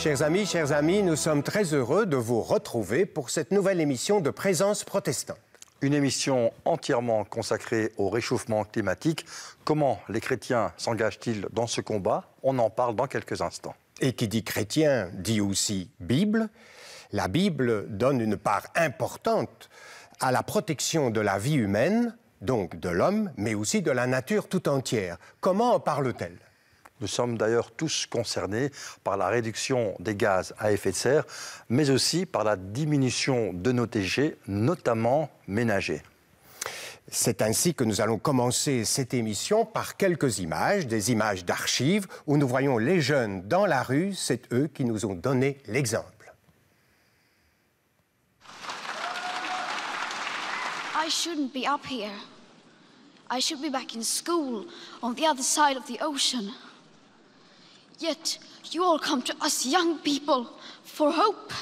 Chers amis, nous sommes très heureux de vous retrouver pour cette nouvelle émission de Présence protestante. Une émission entièrement consacrée au réchauffement climatique. Comment les chrétiens s'engagent-ils dans ce combat? On en parle dans quelques instants. Et qui dit chrétien dit aussi Bible. La Bible donne une part importante à la protection de la vie humaine, donc de l'homme, mais aussi de la nature tout entière. Comment en parle-t-elle? Nous sommes d'ailleurs tous concernés par la réduction des gaz à effet de serre, mais aussi par la diminution de nos déchets, notamment ménagers. C'est ainsi que nous allons commencer cette émission par quelques images, des images d'archives, où nous voyons les jeunes dans la rue, c'est eux qui nous ont donné l'exemple. I shouldn't be up here. I should be back in school on the other side of the ocean. Yet you all come to us young people for hope.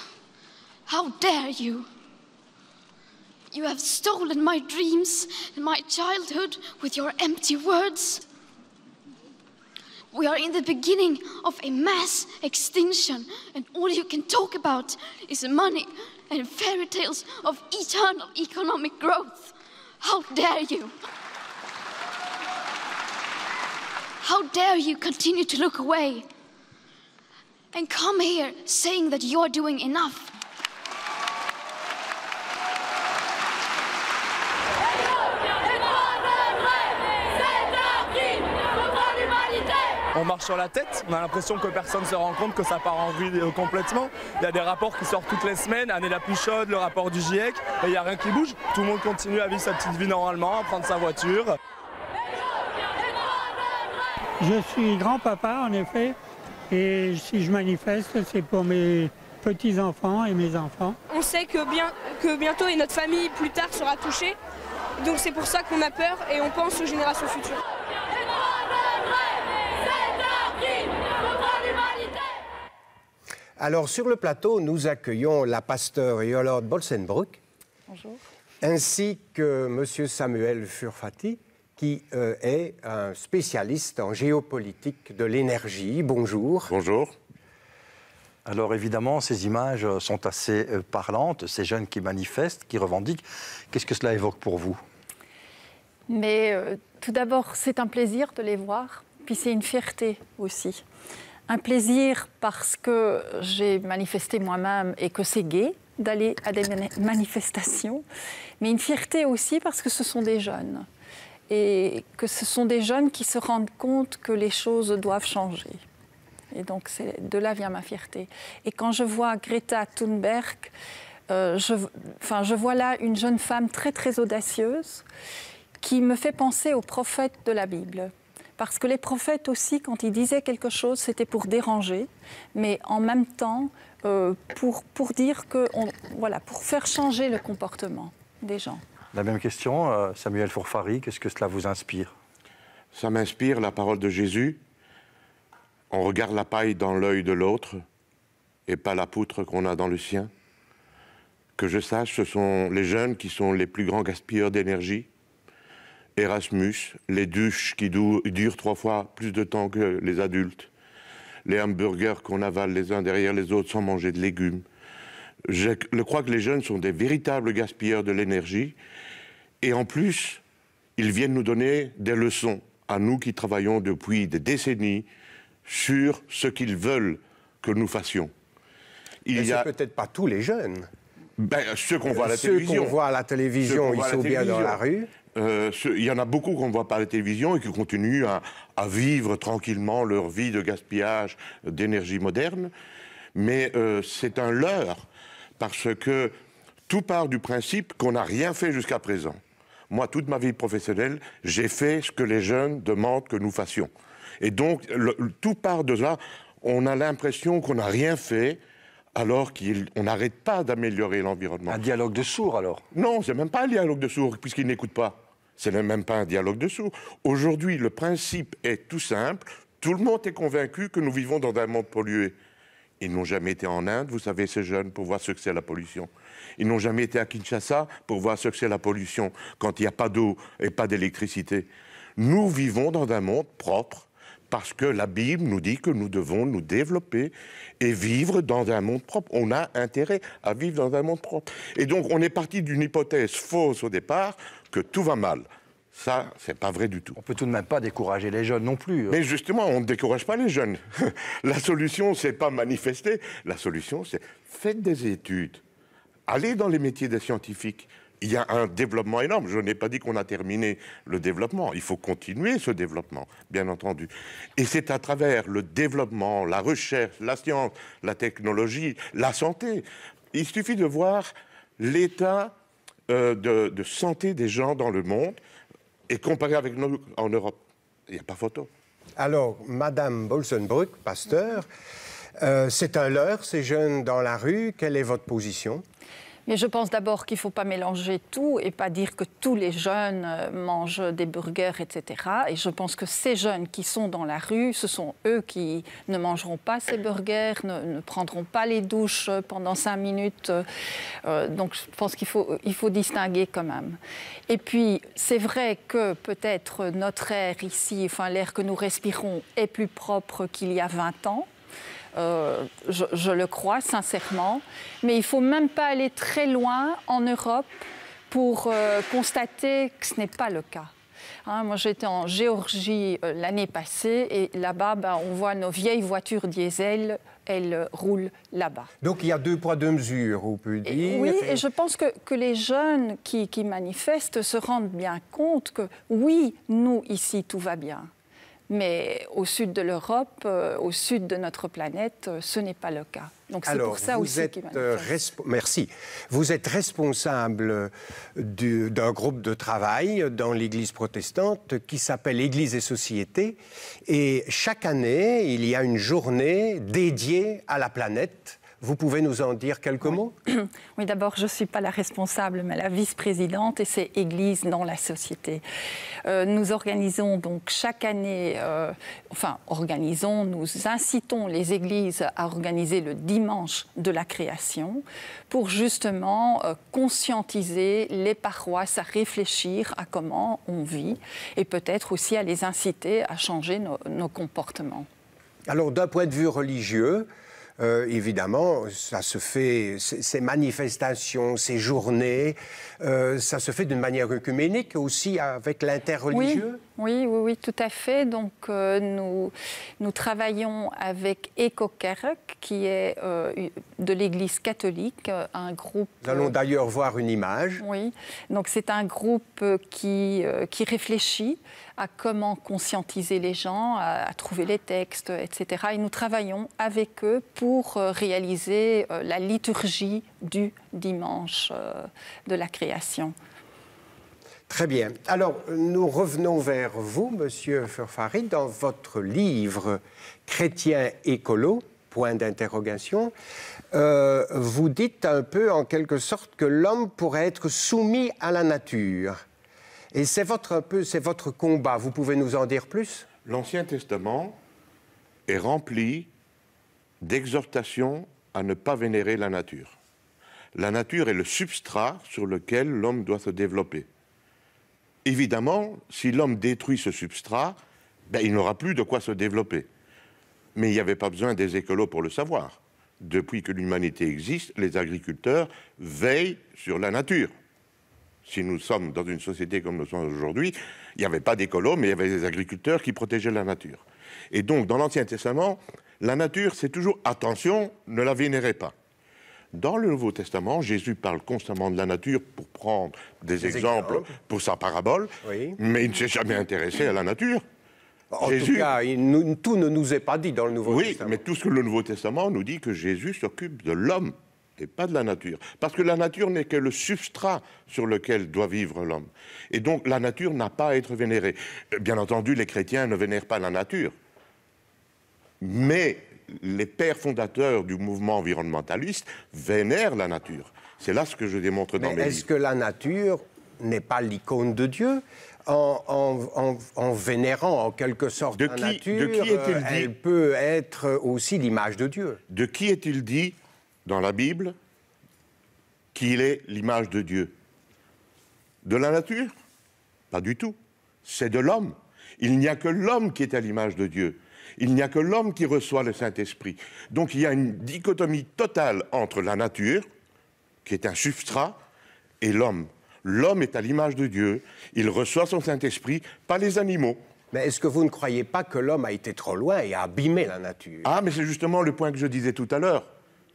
How dare you? You have stolen my dreams and my childhood with your empty words. We are in the beginning of a mass extinction, and all you can talk about is money and fairy tales of eternal economic growth. How dare you? How dare you continue to look away and come here saying that you're doing enough? On marche sur la tête, on a l'impression que personne ne se rend compte que ça part en vrille complètement. Il y a des rapports qui sortent toutes les semaines, Année la plus chaude, le rapport du GIEC, et il n'y a rien qui bouge. Tout le monde continue à vivre sa petite vie normalement, à prendre sa voiture. Je suis grand-papa, en effet, et si je manifeste, c'est pour mes petits-enfants et mes enfants. On sait que bientôt et notre famille plus tard sera touchée, donc c'est pour ça qu'on a peur et on pense aux générations futures. Alors, sur le plateau, nous accueillons la pasteure Jolande Bolsenbroek. Bonjour. Ainsi que M. Samuel Furfati, qui est un spécialiste en géopolitique de l'énergie. Bonjour. Bonjour. Alors évidemment, ces images sont assez parlantes, ces jeunes qui manifestent, qui revendiquent. Qu'est-ce que cela évoque pour vous? Mais tout d'abord, c'est un plaisir de les voir, puis c'est une fierté aussi. Un plaisir parce que j'ai manifesté moi-même et que c'est gai d'aller à des manifestations, mais une fierté aussi parce que ce sont des jeunes et que ce sont des jeunes qui se rendent compte que les choses doivent changer. Et donc, de là vient ma fierté. Et quand je vois Greta Thunberg, je vois là une jeune femme très, très audacieuse qui me fait penser aux prophètes de la Bible. Parce que les prophètes aussi, quand ils disaient quelque chose, c'était pour déranger, mais en même temps, pour dire que, pour faire changer le comportement des gens. La même question, Samuel Furfari, qu'est-ce que cela vous inspire? Ça m'inspire la parole de Jésus. On regarde la paille dans l'œil de l'autre et pas la poutre qu'on a dans le sien. Que je sache, ce sont les jeunes qui sont les plus grands gaspilleurs d'énergie. Erasmus, les douches qui durent 3 fois plus de temps que les adultes, les hamburgers qu'on avale les uns derrière les autres sans manger de légumes. Je crois que les jeunes sont des véritables gaspilleurs de l'énergie et en plus, ils viennent nous donner des leçons à nous qui travaillons depuis des décennies sur ce qu'ils veulent que nous fassions. C'est peut-être pas tous les jeunes. Ceux qu'on voit à la télévision. Ceux qu'on voit à la télévision, ils sont bien dans la rue. Il y en a beaucoup qu'on ne voit pas à la télévision et qui continuent à vivre tranquillement leur vie de gaspillage d'énergie moderne. Mais c'est un leurre, parce que tout part du principe qu'on n'a rien fait jusqu'à présent. Moi, toute ma vie professionnelle, j'ai fait ce que les jeunes demandent que nous fassions. Et donc, tout part de là. On a l'impression qu'on n'a rien fait, alors qu'on n'arrête pas d'améliorer l'environnement. Un dialogue de sourds, alors? Non, c'est même pas un dialogue de sourds, puisqu'ils n'écoutent pas. C'est même pas un dialogue de sourds. Aujourd'hui, le principe est tout simple. Tout le monde est convaincu que nous vivons dans un monde pollué. Ils n'ont jamais été en Inde, vous savez, ces jeunes, pour voir ce que c'est la pollution. Ils n'ont jamais été à Kinshasa pour voir ce que c'est la pollution, quand il n'y a pas d'eau et pas d'électricité. Nous vivons dans un monde propre, parce que la Bible nous dit que nous devons nous développer et vivre dans un monde propre. On a intérêt à vivre dans un monde propre. Et donc, on est parti d'une hypothèse fausse au départ, que tout va mal. Ça, c'est pas vrai du tout. On peut tout de même pas décourager les jeunes non plus. Mais justement, on ne décourage pas les jeunes. La solution, c'est pas manifester. La solution, c'est faites des études. Allez dans les métiers des scientifiques. Il y a un développement énorme. Je n'ai pas dit qu'on a terminé le développement. Il faut continuer ce développement, bien entendu. Et c'est à travers le développement, la recherche, la science, la technologie, la santé. Il suffit de voir l'état de santé des gens dans le monde et comparer avec nous en Europe. Il n'y a pas photo. Alors, Madame Bolsenbruck, pasteur, c'est un leurre, ces jeunes dans la rue. Quelle est votre position ? Mais je pense d'abord qu'il ne faut pas mélanger tout et pas dire que tous les jeunes mangent des burgers, etc. Et je pense que ces jeunes qui sont dans la rue, ce sont eux qui ne mangeront pas ces burgers, ne prendront pas les douches pendant 5 minutes. Donc je pense qu'il faut distinguer quand même. Et puis c'est vrai que peut-être notre air ici, enfin l'air que nous respirons, est plus propre qu'il y a 20 ans. Je le crois sincèrement, mais il ne faut même pas aller très loin en Europe pour constater que ce n'est pas le cas. Hein, moi, j'étais en Géorgie l'année passée et là-bas, on voit nos vieilles voitures diesel, elles roulent là-bas. Donc il y a 2 poids 2 mesures, on peut dire. Oui, et je pense que les jeunes qui manifestent se rendent bien compte que oui, nous, ici, tout va bien. Mais au sud de l'Europe, au sud de notre planète, ce n'est pas le cas. Donc c'est pour ça aussi qu'ils manifestent. Merci. Vous êtes responsable d'un groupe de travail dans l'Église protestante qui s'appelle Église et Société. Et chaque année, il y a une journée dédiée à la planète. Vous pouvez nous en dire quelques mots ? Oui, d'abord, je ne suis pas la responsable, mais la vice-présidente, et c'est Église dans la société. Nous organisons donc chaque année, nous incitons les églises à organiser le dimanche de la création pour justement conscientiser les paroisses à réfléchir à comment on vit et peut-être aussi à les inciter à changer nos comportements. Alors, d'un point de vue religieux, évidemment, ça se fait, ces manifestations, ces journées, ça se fait d'une manière œcuménique aussi avec l'interreligieux ? Oui, tout à fait. Donc, nous travaillons avec EcoKerk, qui est de l'Église catholique, un groupe... Nous allons d'ailleurs voir une image. Oui, donc c'est un groupe qui réfléchit à comment conscientiser les gens, à trouver les textes, etc. Et nous travaillons avec eux pour réaliser la liturgie du dimanche de la création. Très bien. Alors, nous revenons vers vous, Monsieur Furfari, dans votre livre « Chrétien écolo », point d'interrogation. Vous dites un peu, en quelque sorte, que l'homme pourrait être soumis à la nature. Et c'est votre combat. Vous pouvez nous en dire plus ? L'Ancien Testament est rempli d'exhortations à ne pas vénérer la nature. La nature est le substrat sur lequel l'homme doit se développer. Évidemment, si l'homme détruit ce substrat, il n'aura plus de quoi se développer. Mais il n'y avait pas besoin des écolos pour le savoir. Depuis que l'humanité existe, les agriculteurs veillent sur la nature. Si nous sommes dans une société comme nous sommes aujourd'hui, il n'y avait pas d'écolos, mais il y avait des agriculteurs qui protégeaient la nature. Et donc, dans l'Ancien Testament, la nature, c'est toujours « attention, ne la vénérez pas ». Dans le Nouveau Testament, Jésus parle constamment de la nature pour prendre des exemples pour sa parabole, mais il ne s'est jamais intéressé à la nature. En tout cas, tout ne nous est pas dit dans le Nouveau Testament. Oui, mais tout ce que le Nouveau Testament nous dit que Jésus s'occupe de l'homme et pas de la nature. Parce que la nature n'est que le substrat sur lequel doit vivre l'homme. Et donc la nature n'a pas à être vénérée. Bien entendu, les chrétiens ne vénèrent pas la nature. Mais les pères fondateurs du mouvement environnementaliste vénèrent la nature. C'est là ce que je démontre dans mes livres. Est-ce que la nature n'est pas l'icône de Dieu ? En vénérant en quelque sorte la nature, elle peut être aussi l'image de Dieu. De qui est-il dit dans la Bible qu'il est l'image de Dieu? De la nature? Pas du tout. C'est de l'homme. Il n'y a que l'homme qui est à l'image de Dieu. Il n'y a que l'homme qui reçoit le Saint-Esprit. Donc il y a une dichotomie totale entre la nature, qui est un substrat, et l'homme. L'homme est à l'image de Dieu, il reçoit son Saint-Esprit, pas les animaux. Mais est-ce que vous ne croyez pas que l'homme a été trop loin et a abîmé la nature? Ah, mais c'est justement le point que je disais tout à l'heure.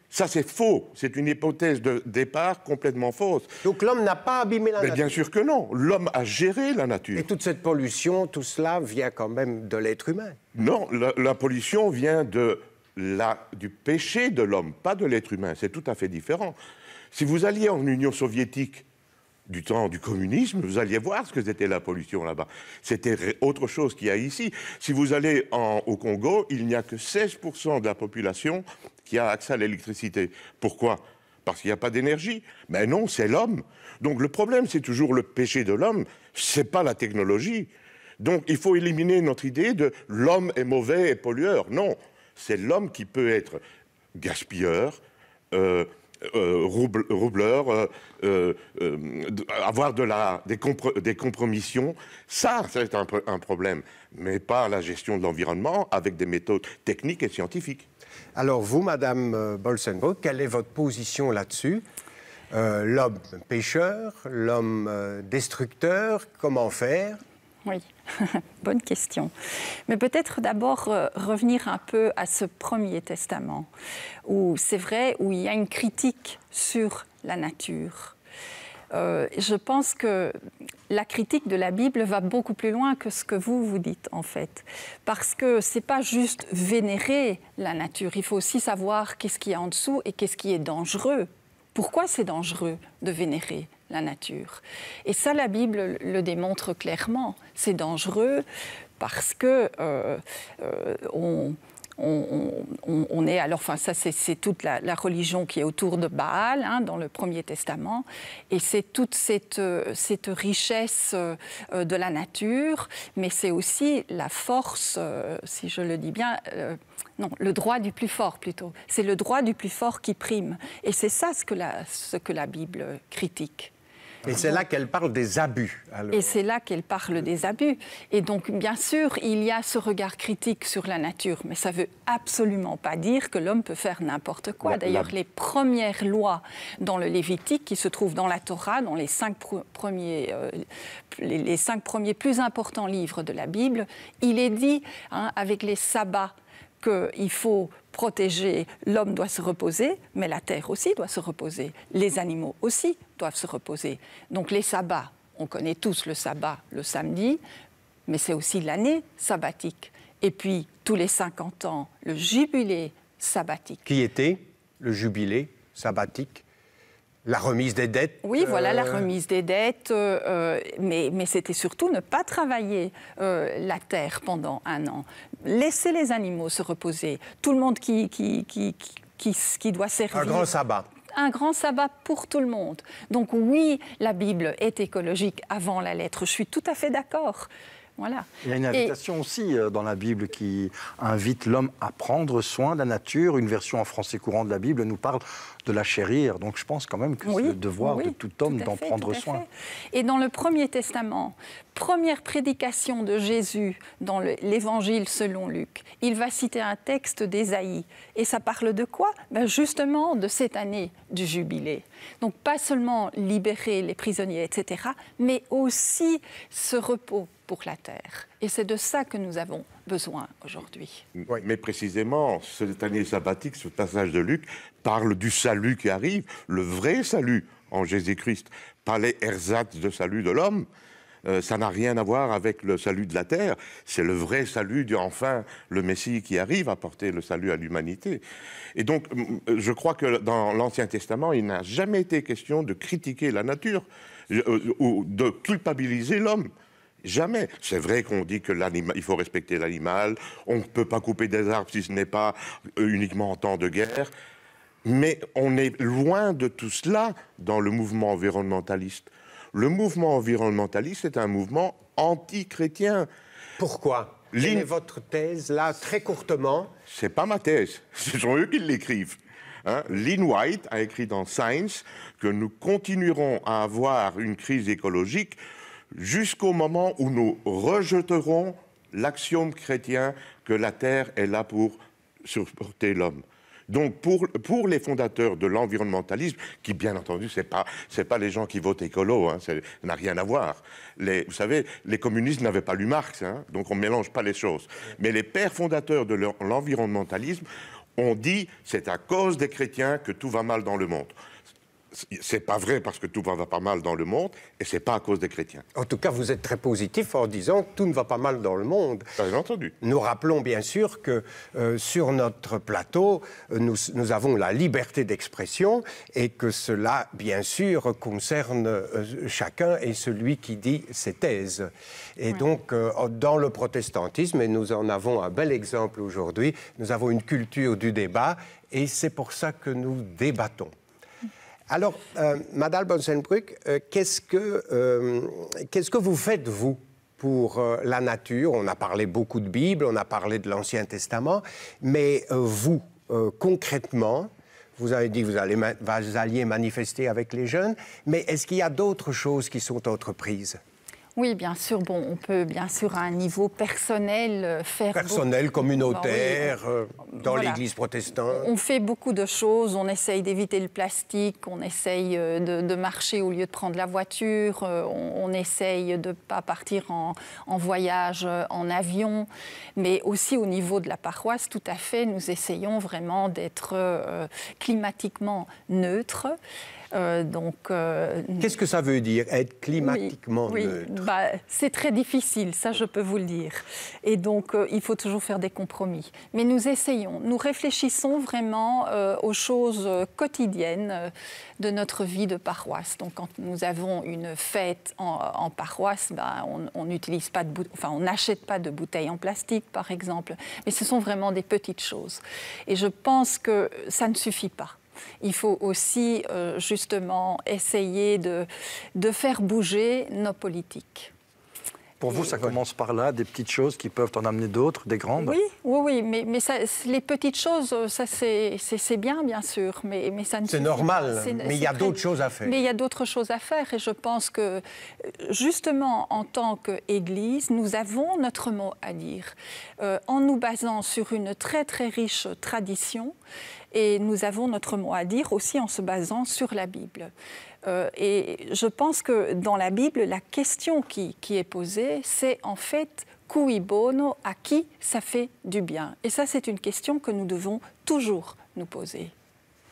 Ça, c'est faux. C'est une hypothèse de départ complètement fausse. Donc l'homme n'a pas abîmé la nature? Bien sûr que non. L'homme a géré la nature. Et toute cette pollution, tout cela vient quand même de l'être humain? Non, la pollution vient du péché de l'homme, pas de l'être humain. C'est tout à fait différent. Si vous alliez en Union soviétique du temps du communisme, vous alliez voir ce que c'était la pollution là-bas. C'était autre chose qu'il y a ici. Si vous allez au Congo, il n'y a que 16% de la population qui a accès à l'électricité. Pourquoi? Parce qu'il n'y a pas d'énergie. Mais non, c'est l'homme. Donc le problème, c'est toujours le péché de l'homme, c'est pas la technologie. Donc il faut éliminer notre idée de l'homme est mauvais et pollueur. Non, c'est l'homme qui peut être gaspilleur, roubleur, avoir des compromissions. Ça, c'est un problème, mais pas la gestion de l'environnement avec des méthodes techniques et scientifiques. Alors vous, Madame Bolsenbroek, quelle est votre position là-dessus? L'homme pécheur, l'homme destructeur, comment faire? Oui, bonne question. Mais peut-être d'abord revenir un peu à ce Premier Testament, où c'est vrai, où il y a une critique sur la nature. Je pense que la critique de la Bible va beaucoup plus loin que ce que vous dites, en fait. Parce que ce n'est pas juste vénérer la nature, il faut aussi savoir qu'est-ce qu'il y a en dessous et qu'est-ce qui est dangereux. Pourquoi c'est dangereux de vénérer la nature? Et ça, la Bible le démontre clairement. C'est dangereux parce que on est... Alors, enfin, ça, c'est toute la religion qui est autour de Baal, hein, dans le Premier Testament. Et c'est toute cette richesse de la nature, mais c'est aussi la force, si je le dis bien... non, le droit du plus fort, plutôt. C'est le droit du plus fort qui prime. Et c'est ça ce que la Bible critique. Et c'est là qu'elle parle des abus. Alors. Et c'est là qu'elle parle des abus. Et donc, bien sûr, il y a ce regard critique sur la nature, mais ça ne veut absolument pas dire que l'homme peut faire n'importe quoi. D'ailleurs, les premières lois dans le Lévitique, qui se trouvent dans la Torah, dans les 5 premiers plus importants livres de la Bible, il est dit, hein, avec les sabbats, qu'il faut protéger, l'homme doit se reposer, mais la terre aussi doit se reposer. Les animaux aussi doivent se reposer. Donc les sabbats, on connaît tous le sabbat le samedi, mais c'est aussi l'année sabbatique. Et puis, tous les 50 ans, le jubilé sabbatique. Qui était le jubilé sabbatique? La remise des dettes? Oui, voilà, la remise des dettes, mais c'était surtout ne pas travailler la terre pendant un an. Laisser les animaux se reposer. Tout le monde qui doit servir... Un grand sabbat. Un grand sabbat pour tout le monde. Donc oui, la Bible est écologique avant la lettre. Je suis tout à fait d'accord. Voilà. Il y a une invitation aussi dans la Bible qui invite l'homme à prendre soin de la nature. Une version en français courant de la Bible nous parle de la chérir. Donc je pense quand même que c'est le devoir de tout homme d'en prendre soin. Et dans le Premier Testament, première prédication de Jésus dans l'Évangile selon Luc, il va citer un texte d'Ésaïe. Et ça parle de quoi? Justement de cette année du jubilé. Donc pas seulement libérer les prisonniers, etc., mais aussi ce repos pour la terre. Et c'est de ça que nous avons besoin aujourd'hui. Oui. Mais précisément, cette année sabbatique, ce passage de Luc, parle du salut qui arrive, le vrai salut en Jésus-Christ, pas les ersatz de salut de l'homme. Ça n'a rien à voir avec le salut de la terre. C'est le vrai salut enfin le Messie qui arrive à porter le salut à l'humanité. Et donc, je crois que dans l'Ancien Testament, il n'a jamais été question de critiquer la nature ou de culpabiliser l'homme. Jamais. C'est vrai qu'on dit qu'il faut respecter l'animal, on ne peut pas couper des arbres si ce n'est pas uniquement en temps de guerre, mais on est loin de tout cela dans le mouvement environnementaliste. Le mouvement environnementaliste est un mouvement anti-chrétien. Pourquoi? Quelle est votre thèse, là, très courtement? C'est pas ma thèse, ce sont eux qui l'écrivent. Hein? Lynn White a écrit dans Science que nous continuerons à avoir une crise écologique jusqu'au moment où nous rejetterons l'axiome chrétien que la terre est là pour supporter l'homme. Donc pour les fondateurs de l'environnementalisme, qui bien entendu c'est pas les gens qui votent écolo, hein, ça n'a rien à voir. Vous savez, les communistes n'avaient pas lu Marx, hein, donc on ne mélange pas les choses. Mais les pères fondateurs de l'environnementalisme ont dit c'est à cause des chrétiens que tout va mal dans le monde. C'est pas vrai parce que tout va pas mal dans le monde et c'est pas à cause des chrétiens. En tout cas, vous êtes très positif en disant que tout ne va pas mal dans le monde. Bien entendu. Nous rappelons bien sûr que sur notre plateau, nous avons la liberté d'expression et que cela, bien sûr, concerne chacun et celui qui dit ses thèses. Et donc, dans le protestantisme, et nous en avons un bel exemple aujourd'hui, nous avons une culture du débat et c'est pour ça que nous débattons. Alors, Madame Bonsenbrück, qu'est-ce que vous faites, vous, pour la nature? On a parlé beaucoup de Bible, on a parlé de l'Ancien Testament, mais vous, concrètement, vous avez dit que vous alliez manifester avec les jeunes, mais est-ce qu'il y a d'autres choses qui sont entreprises? Oui, bien sûr. Bon, on peut bien sûr à un niveau personnel faire... Personnel, communautaire, dans voilà. l'Église protestante. On fait beaucoup de choses. On essaye d'éviter le plastique, on essaye de marcher au lieu de prendre la voiture, on essaye de ne pas partir en voyage en avion. Mais aussi au niveau de la paroisse, tout à fait, nous essayons vraiment d'être climatiquement neutres. Qu'est-ce que ça veut dire, être climatiquement neutre? C'est très difficile, ça je peux vous le dire. Et donc, il faut toujours faire des compromis. Mais nous essayons, nous réfléchissons vraiment aux choses quotidiennes de notre vie de paroisse. Donc, quand nous avons une fête en paroisse, on n'utilise pas on n'achète pas de bouteilles en plastique, par exemple. Mais ce sont vraiment des petites choses. Et je pense que ça ne suffit pas. Il faut aussi, justement, essayer de faire bouger nos politiques. Pour vous, ça commence par là, des petites choses qui peuvent en amener d'autres, des grandes? Oui, mais ça, les petites choses, ça c'est bien sûr, mais ça ne suffit pas. C'est normal, mais il y a d'autres choses à faire. Mais il y a d'autres choses à faire et je pense que, justement, en tant qu'Église, nous avons notre mot à dire. En nous basant sur une très très riche tradition, et nous avons notre mot à dire aussi en se basant sur la Bible. Et je pense que dans la Bible, la question qui est posée, c'est en fait « cui bono », à qui ça fait du bien. Et ça, c'est une question que nous devons toujours nous poser.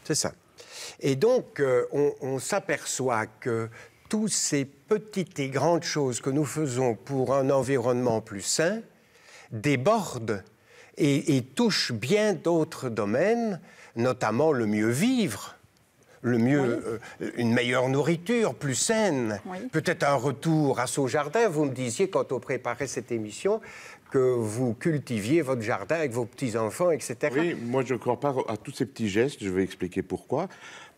C'est ça. Et donc, on s'aperçoit que toutes ces petites et grandes choses que nous faisons pour un environnement plus sain débordent et touchent bien d'autres domaines, notamment le mieux vivre, une meilleure nourriture, plus saine, peut-être un retour à son jardin. Vous me disiez, quand on préparait cette émission, que vous cultiviez votre jardin avec vos petits-enfants, etc. Oui, moi je ne crois pas à tous ces petits gestes, je vais expliquer pourquoi.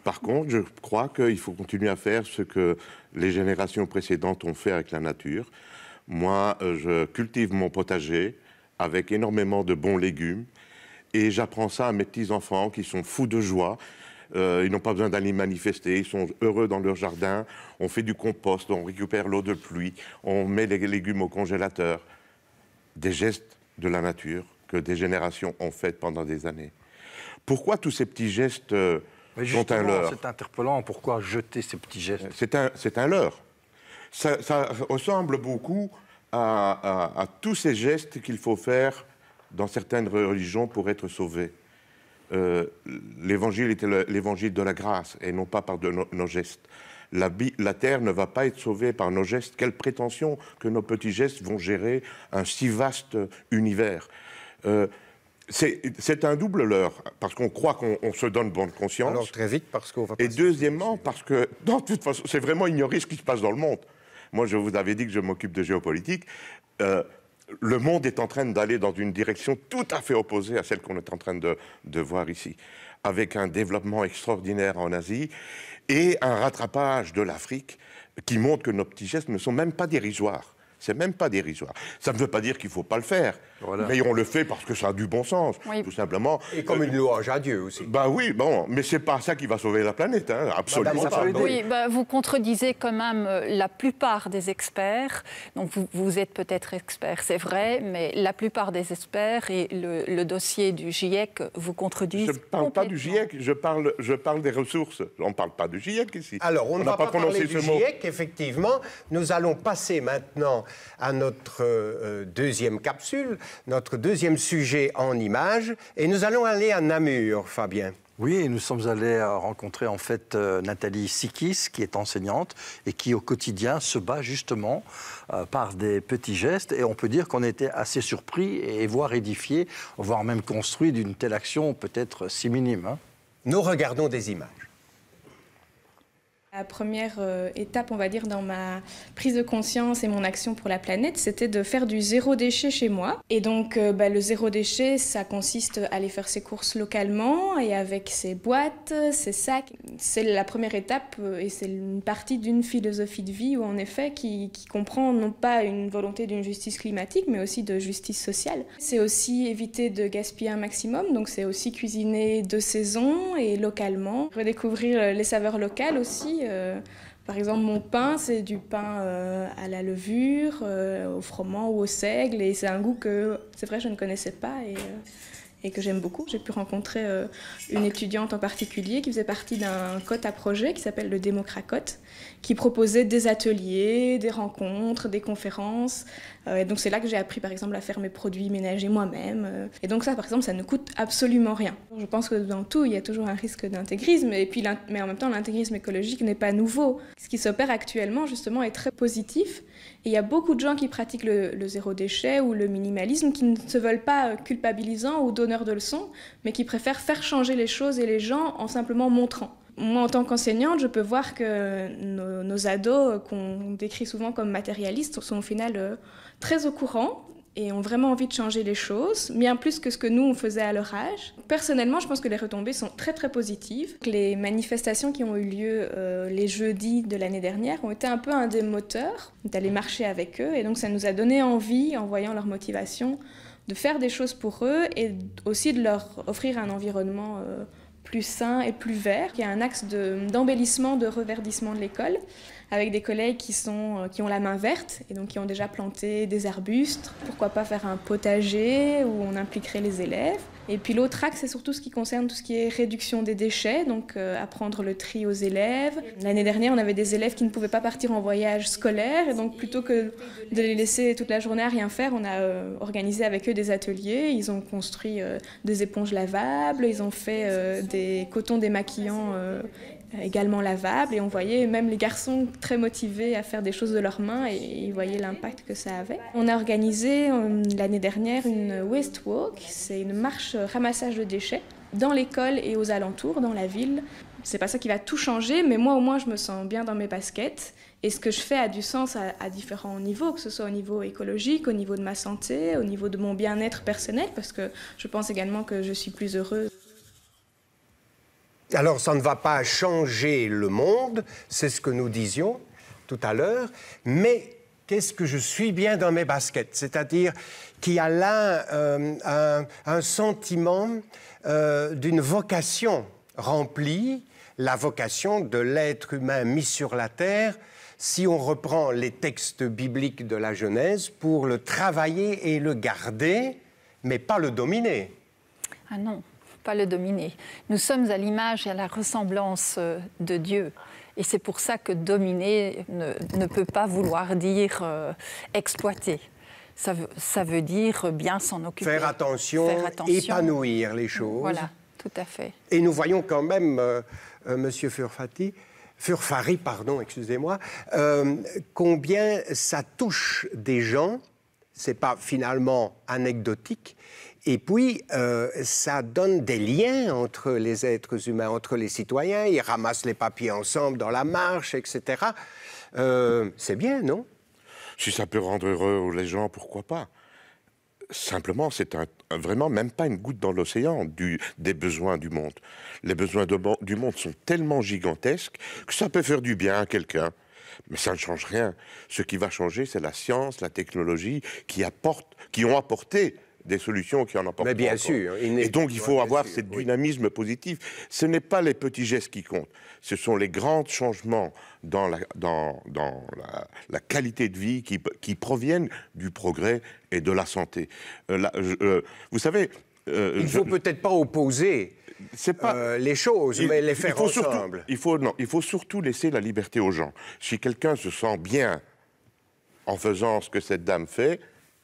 Par contre, je crois qu'il faut continuer à faire ce que les générations précédentes ont fait avec la nature. Moi, je cultive mon potager avec énormément de bons légumes. Et j'apprends ça à mes petits-enfants qui sont fous de joie. Ils n'ont pas besoin d'aller manifester, ils sont heureux dans leur jardin. On fait du compost, on récupère l'eau de pluie, on met les légumes au congélateur. Des gestes de la nature que des générations ont fait pendant des années. Pourquoi tous ces petits gestes sont un leurre? C'est interpellant, pourquoi jeter ces petits gestes? C'est un leurre. Ça ressemble beaucoup à tous ces gestes qu'il faut faire dans certaines religions pour être sauvé. L'évangile était l'évangile de la grâce et non pas par nos gestes. La terre ne va pas être sauvée par nos gestes. Quelle prétention que nos petits gestes vont gérer un si vaste univers. C'est un double leurre, parce qu'on croit qu'on se donne bonne conscience. Alors très vite, parce qu'on va... Et deuxièmement, parce que, de toute façon, c'est vraiment ignorer ce qui se passe dans le monde. Moi, je vous avais dit que je m'occupe de géopolitique. Le monde est en train d'aller dans une direction tout à fait opposée à celle qu'on est en train de voir ici, avec un développement extraordinaire en Asie et un rattrapage de l'Afrique qui montre que nos petits gestes ne sont même pas dérisoires. C'est même pas dérisoire. Ça ne veut pas dire qu'il ne faut pas le faire. Voilà. Mais on le fait parce que ça a du bon sens, tout simplement. Et comme une louange à Dieu aussi. Ben oui, bon, mais c'est pas ça qui va sauver la planète, hein, absolument pas. Oui, vous contredisez quand même la plupart des experts. Donc vous êtes peut-être expert, c'est vrai, mais la plupart des experts et le dossier du GIEC vous contredisent. Je ne parle pas du GIEC, je parle des ressources. On ne parle pas du GIEC ici. Alors, on ne va pas parler du GIEC, effectivement. Nous allons passer maintenant à notre deuxième capsule, notre deuxième sujet en images, et nous allons aller à Namur, Fabien. Oui, nous sommes allés rencontrer en fait Nathalie Sikis, qui est enseignante et qui au quotidien se bat justement par des petits gestes. Et on peut dire qu'on était assez surpris et voire édifiés, voire même construits d'une telle action peut-être si minime. Hein. Nous regardons des images. La première étape, on va dire, dans ma prise de conscience et mon action pour la planète, c'était de faire du zéro déchet chez moi. Et donc, le zéro déchet, ça consiste à aller faire ses courses localement et avec ses boîtes, ses sacs. C'est la première étape et c'est une partie d'une philosophie de vie où, en effet, qui comprend non pas une volonté d'une justice climatique, mais aussi de justice sociale. C'est aussi éviter de gaspiller un maximum, donc c'est aussi cuisiner de saison et localement. Redécouvrir les saveurs locales aussi. Par exemple, mon pain, c'est du pain à la levure, au froment ou au seigle, et c'est un goût que, c'est vrai, je ne connaissais pas et que j'aime beaucoup. J'ai pu rencontrer une étudiante en particulier qui faisait partie d'un COT à projet qui s'appelle le Démocracote, qui proposait des ateliers, des rencontres, des conférences. Et donc c'est là que j'ai appris par exemple à faire mes produits ménagers moi-même. Et donc ça par exemple ça ne coûte absolument rien. Je pense que dans tout il y a toujours un risque d'intégrisme, mais en même temps l'intégrisme écologique n'est pas nouveau. Ce qui s'opère actuellement justement est très positif. Et il y a beaucoup de gens qui pratiquent le zéro déchet ou le minimalisme qui ne se veulent pas culpabilisants ou donneurs de leçons, mais qui préfèrent faire changer les choses et les gens en simplement montrant. Moi, en tant qu'enseignante, je peux voir que nos ados, qu'on décrit souvent comme matérialistes, sont au final très au courant et ont vraiment envie de changer les choses, bien plus que ce que nous, on faisait à leur âge. Personnellement, je pense que les retombées sont très, très positives. Les manifestations qui ont eu lieu les jeudis de l'année dernière ont été un peu un des moteurs d'aller marcher avec eux. Et donc, ça nous a donné envie, en voyant leur motivation, de faire des choses pour eux et aussi de leur offrir un environnement plus sain et plus vert. Il y a un axe d'embellissement, de reverdissement de l'école, avec des collègues qui ont la main verte et donc qui ont déjà planté des arbustes. Pourquoi pas faire un potager où on impliquerait les élèves. Et puis l'autre axe, c'est surtout ce qui concerne tout ce qui est réduction des déchets, donc apprendre le tri aux élèves. L'année dernière, on avait des élèves qui ne pouvaient pas partir en voyage scolaire, et donc plutôt que de les laisser toute la journée à rien faire, on a organisé avec eux des ateliers. Ils ont construit des éponges lavables, ils ont fait des cotons démaquillants également lavables, et on voyait même les garçons très motivés à faire des choses de leurs mains, et ils voyaient l'impact que ça avait. On a organisé l'année dernière une Waste Walk, c'est une marche ramassage de déchets dans l'école et aux alentours, dans la ville. C'est pas ça qui va tout changer, mais moi au moins je me sens bien dans mes baskets, et ce que je fais a du sens à différents niveaux, que ce soit au niveau écologique, au niveau de ma santé, au niveau de mon bien-être personnel, parce que je pense également que je suis plus heureuse. Alors, ça ne va pas changer le monde, c'est ce que nous disions tout à l'heure, mais qu'est-ce que je suis bien dans mes baskets? C'est-à-dire qu'il y a là un sentiment d'une vocation remplie, la vocation de l'être humain mis sur la terre, si on reprend les textes bibliques de la Genèse, pour le travailler et le garder, mais pas le dominer. Ah non, pas le dominer. Nous sommes à l'image et à la ressemblance de Dieu. Et c'est pour ça que dominer ne peut pas vouloir dire exploiter. Ça veut dire bien s'en occuper. Faire attention, épanouir les choses. Voilà, tout à fait. Et nous voyons quand même, Monsieur Furfari, excusez-moi, combien ça touche des gens, c'est pas finalement anecdotique, et puis ça donne des liens entre les êtres humains, entre les citoyens, ils ramassent les papiers ensemble dans la marche, etc. C'est bien, non? Si ça peut rendre heureux les gens, pourquoi pas? Simplement, c'est vraiment même pas une goutte dans l'océan des besoins du monde. Les besoins du monde sont tellement gigantesques que ça peut faire du bien à quelqu'un. Mais ça ne change rien. Ce qui va changer, c'est la science, la technologie qui ont apporté des solutions qui en apportent. Mais bien sûr. Et donc, il faut avoir ce dynamisme positif. Ce n'est pas les petits gestes qui comptent. Ce sont les grands changements dans la qualité de vie qui proviennent du progrès et de la santé. Vous savez... il ne faut peut-être pas opposer les choses, mais les faire ensemble. Il faut surtout laisser la liberté aux gens. Si quelqu'un se sent bien en faisant ce que cette dame fait,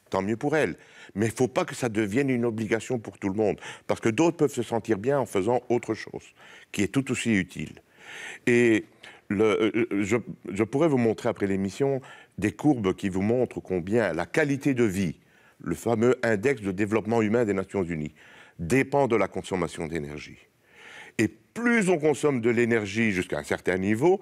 tant mieux pour elle. Mais il ne faut pas que ça devienne une obligation pour tout le monde, parce que d'autres peuvent se sentir bien en faisant autre chose, qui est tout aussi utile. Et je pourrais vous montrer après l'émission des courbes qui vous montrent combien la qualité de vie, le fameux index de développement humain des Nations Unies, dépend de la consommation d'énergie. Et plus on consomme de l'énergie jusqu'à un certain niveau,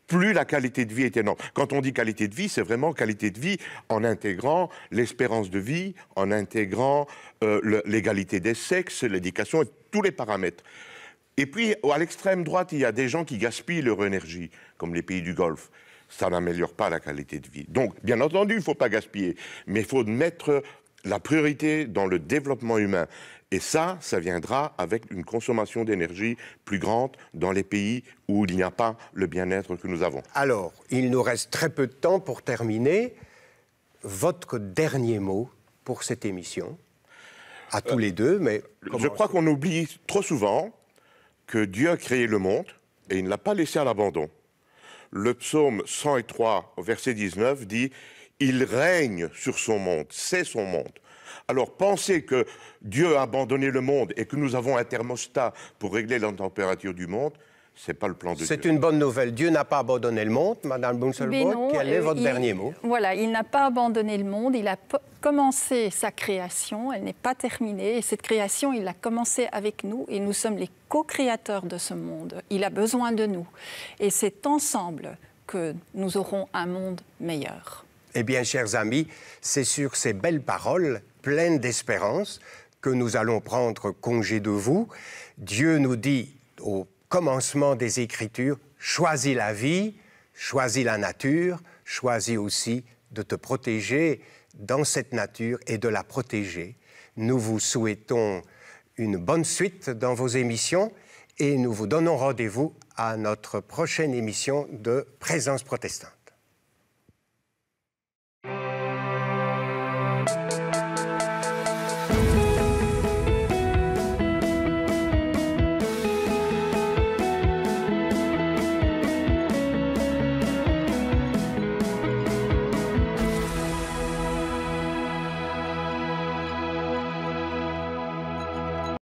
plus la qualité de vie est énorme. Quand on dit qualité de vie, c'est vraiment qualité de vie en intégrant l'espérance de vie, en intégrant l'égalité des sexes, l'éducation et tous les paramètres. Et puis, à l'extrême droite, il y a des gens qui gaspillent leur énergie, comme les pays du Golfe. Ça n'améliore pas la qualité de vie. Donc, bien entendu, il ne faut pas gaspiller, mais il faut mettre la priorité dans le développement humain. Et ça viendra avec une consommation d'énergie plus grande dans les pays où il n'y a pas le bien-être que nous avons. Alors, il nous reste très peu de temps pour terminer. Votre dernier mot pour cette émission, à tous les deux, mais... Je crois qu'on oublie trop souvent que Dieu a créé le monde et il ne l'a pas laissé à l'abandon. Le psaume 103, verset 19, dit « Il règne sur son monde, c'est son monde ». Alors, penser que Dieu a abandonné le monde et que nous avons un thermostat pour régler la température du monde, ce n'est pas le plan de Dieu. C'est une bonne nouvelle. Dieu n'a pas abandonné le monde, Madame Boonsselbroek. Quel est votre dernier mot? Voilà, il n'a pas abandonné le monde. Il a commencé sa création. Elle n'est pas terminée. Et cette création, il l'a commencée avec nous. Et nous sommes les co-créateurs de ce monde. Il a besoin de nous. Et c'est ensemble que nous aurons un monde meilleur. Eh bien, chers amis, c'est sur ces belles paroles, pleines d'espérance, que nous allons prendre congé de vous. Dieu nous dit au commencement des Écritures, choisis la vie, choisis la nature, choisis aussi de te protéger dans cette nature et de la protéger. Nous vous souhaitons une bonne suite dans vos émissions et nous vous donnons rendez-vous à notre prochaine émission de Présence protestante.